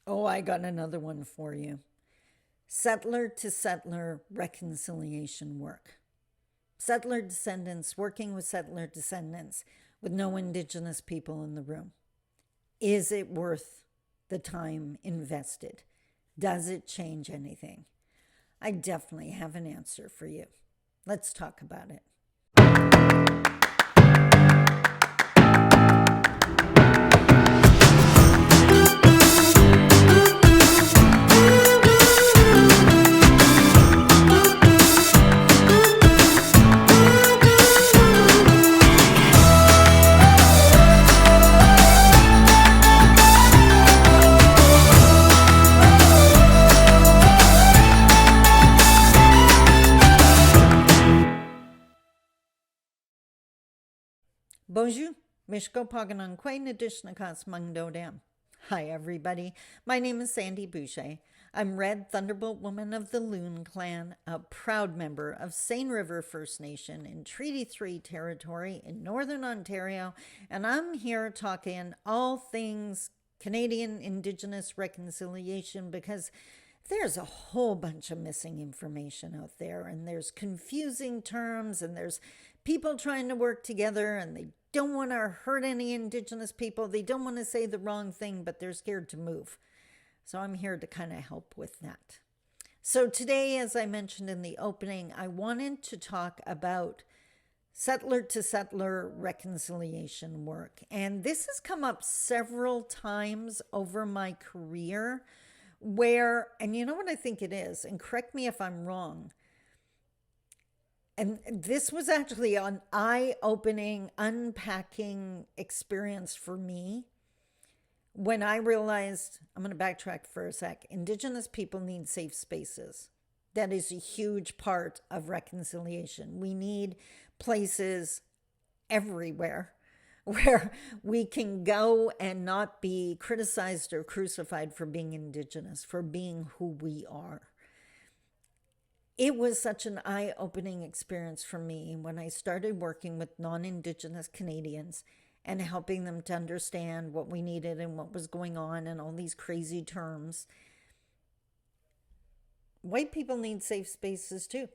Oh, I got another one for you. Settler to settler reconciliation work. Settler descendants working with settler descendants with no Indigenous people in the room. Is it worth the time invested? Does it change anything? I definitely have an answer for you. Let's talk about it. Bonjour, Mishko Pagananque Nadishnakas Mungdodam. Hi, everybody. My name is Sandy Boucher. I'm Red Thunderbolt Woman of the Loon Clan, a proud member of Seine River First Nation in Treaty 3 territory in Northern Ontario, and I'm here talking all things Canadian Indigenous reconciliation because there's a whole bunch of missing information out there, and there's confusing terms, and there's people trying to work together, and they don't want to hurt any Indigenous people. They don't want to say the wrong thing, but they're scared to move. So I'm here to kind of help with that. So today, as I mentioned in the opening, I wanted to talk about settler to settler reconciliation work. And this has come up several times over my career where, and you know what I think it is, and correct me if I'm wrong, and this was actually an eye-opening, unpacking experience for me when I realized, I'm going to backtrack for a sec, Indigenous people need safe spaces. That is a huge part of reconciliation. We need places everywhere where we can go and not be criticized or crucified for being Indigenous, for being who we are. It was such an eye-opening experience for me when I started working with non-Indigenous Canadians and helping them to understand what we needed and what was going on and all these crazy terms. White people need safe spaces too.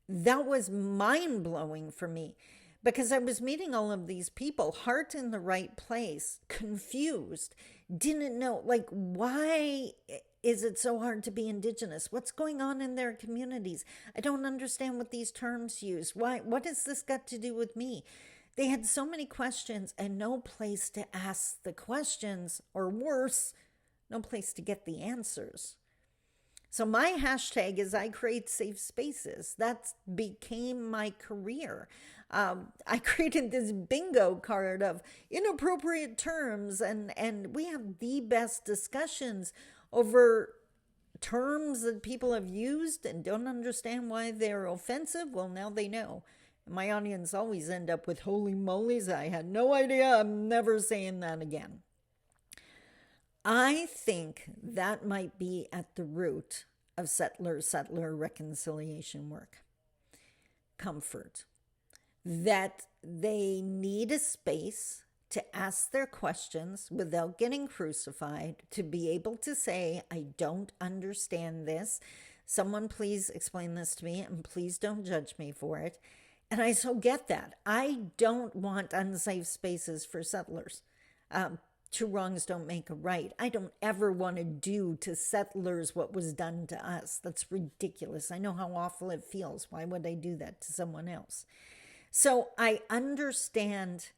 That was mind-blowing for me because I was meeting all of these people, heart in the right place, confused, didn't know, like, why is it so hard to be Indigenous? What's going on in their communities? I don't understand what these terms use. Why? What has this got to do with me? They had so many questions and no place to ask the questions, or worse, no place to get the answers. So my hashtag is I create safe spaces. That became my career. I created this bingo card of inappropriate terms, and we have the best discussions over terms that people have used and don't understand why they're offensive. Well, now they know. My audience always end up with holy moly's. I had no idea. I'm never saying that again. I think that might be at the root of settler reconciliation work. Comfort. That they need a space to ask their questions without getting crucified, to be able to say, I don't understand this. Someone please explain this to me, and please don't judge me for it. And I so get that. I don't want unsafe spaces for settlers. Two wrongs don't make a right. I don't ever want to do to settlers what was done to us. That's ridiculous. I know how awful it feels. Why would I do that to someone else? So I understand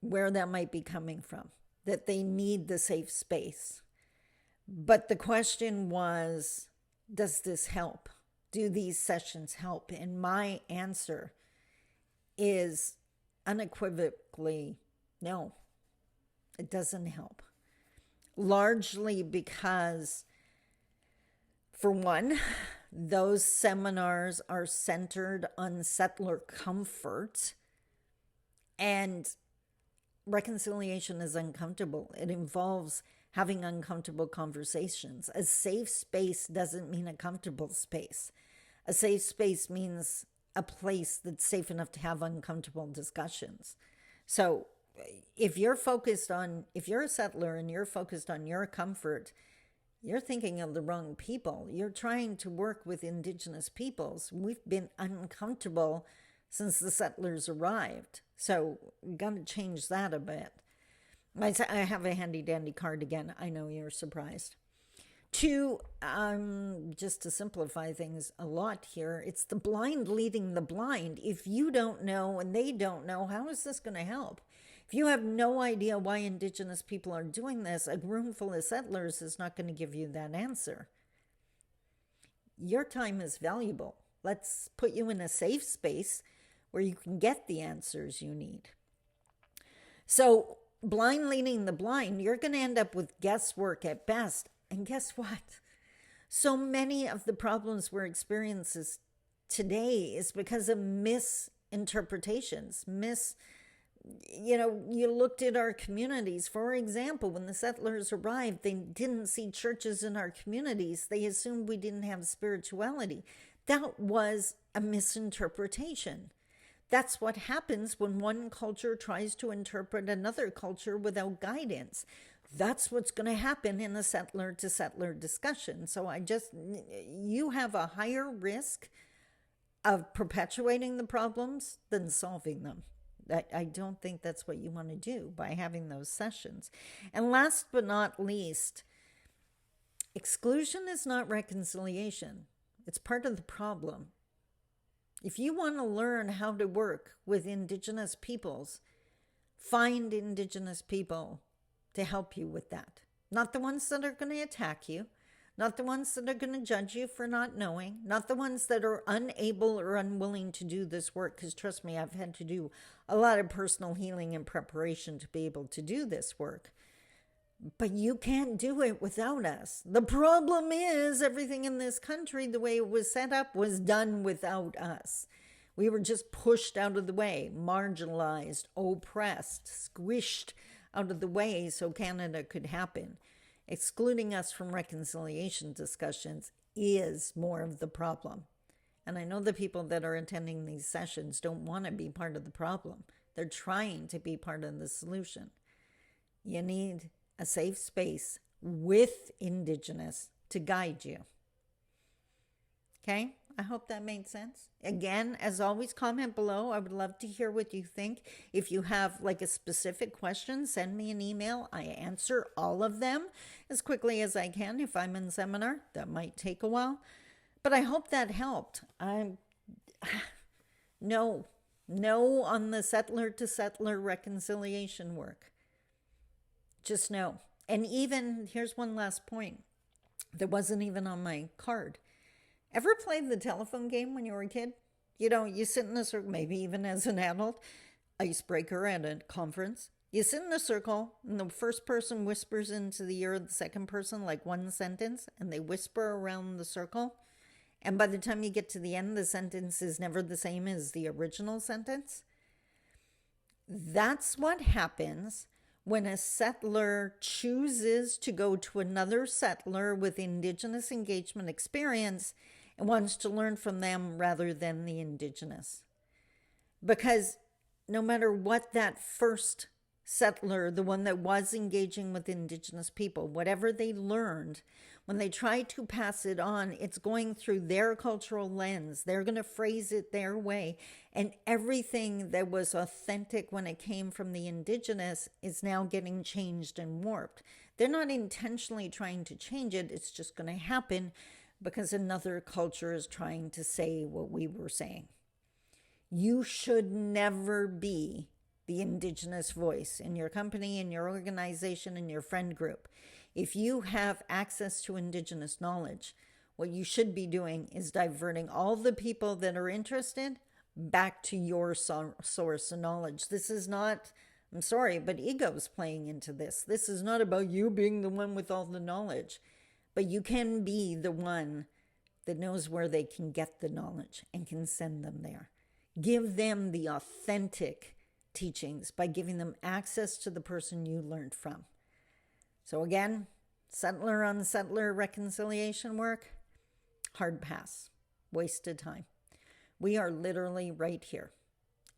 where that might be coming from, that they need the safe space. But the question was, does this help? Do these sessions help? And my answer is unequivocally no. It doesn't help. Largely because, for one, those seminars are centered on settler comfort, and reconciliation is uncomfortable. It involves having uncomfortable conversations. A safe space doesn't mean a comfortable space. A safe space means a place that's safe enough to have uncomfortable discussions. So if you're a settler and you're focused on your comfort, you're thinking of the wrong people. You're trying to work with Indigenous peoples. We've been uncomfortable since the settlers arrived. So we've got to change that a bit. I have a handy dandy card again. I know you're surprised. Two, just to simplify things a lot here, it's the blind leading the blind. If you don't know and they don't know, how is this going to help? If you have no idea why Indigenous people are doing this, a room full of settlers is not going to give you that answer. Your time is valuable. Let's put you in a safe space where you can get the answers you need. So, blind leading the blind, you're going to end up with guesswork at best. And guess what? So many of the problems we're experiencing today is because of misinterpretations. You looked at our communities. For example, when the settlers arrived, they didn't see churches in our communities. They assumed we didn't have spirituality. That was a misinterpretation. That's what happens when one culture tries to interpret another culture without guidance. That's what's going to happen in a settler to settler discussion. So you have a higher risk of perpetuating the problems than solving them. I don't think that's what you want to do by having those sessions. And last but not least, exclusion is not reconciliation. It's part of the problem. If you want to learn how to work with Indigenous peoples, find Indigenous people to help you with that. Not the ones that are going to attack you, not the ones that are going to judge you for not knowing, not the ones that are unable or unwilling to do this work, because trust me, I've had to do a lot of personal healing and preparation to be able to do this work. But you can't do it without us. The problem is everything in this country, the way it was set up, was done without us. We were just pushed out of the way, marginalized, oppressed, squished out of the way so Canada could happen. Excluding us from reconciliation discussions is more of the problem. And I know the people that are attending these sessions don't want to be part of the problem. They're trying to be part of the solution. You need a safe space with Indigenous to guide you. Okay? I hope that made sense. Again, as always, comment below. I would love to hear what you think. If you have like a specific question, send me an email. I answer all of them as quickly as I can. If I'm in seminar, that might take a while. But I hope that helped. No on the settler to settler reconciliation work. Just no. And even, here's one last point that wasn't even on my card. Ever played the telephone game when you were a kid? You sit in a circle, maybe even as an adult, icebreaker at a conference. You sit in a circle, and the first person whispers into the ear of the second person like one sentence, and they whisper around the circle. And by the time you get to the end, the sentence is never the same as the original sentence. That's what happens when a settler chooses to go to another settler with Indigenous engagement experience and wants to learn from them rather than the Indigenous. Because no matter what that first settler, the one that was engaging with Indigenous people, whatever they learned, when they try to pass it on, it's going through their cultural lens. They're going to phrase it their way. And everything that was authentic when it came from the Indigenous is now getting changed and warped. They're not intentionally trying to change it. It's just going to happen because another culture is trying to say what we were saying. You should never be the Indigenous voice in your company, in your organization, in your friend group. If you have access to Indigenous knowledge, what you should be doing is diverting all the people that are interested back to your source of knowledge. This is not, I'm sorry, but ego's playing into this. This is not about you being the one with all the knowledge, but you can be the one that knows where they can get the knowledge and can send them there. Give them the authentic teachings by giving them access to the person you learned from. So again, settler on settler reconciliation work, hard pass, wasted time. We are literally right here.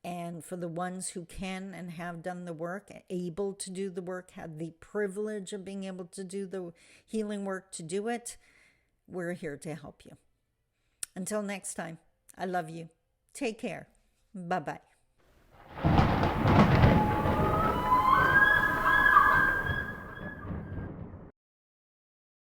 And for the ones who can and have done the work, able to do the work, had the privilege of being able to do the healing work to do it, we're here to help you. Until next time, I love you. Take care. Bye-bye.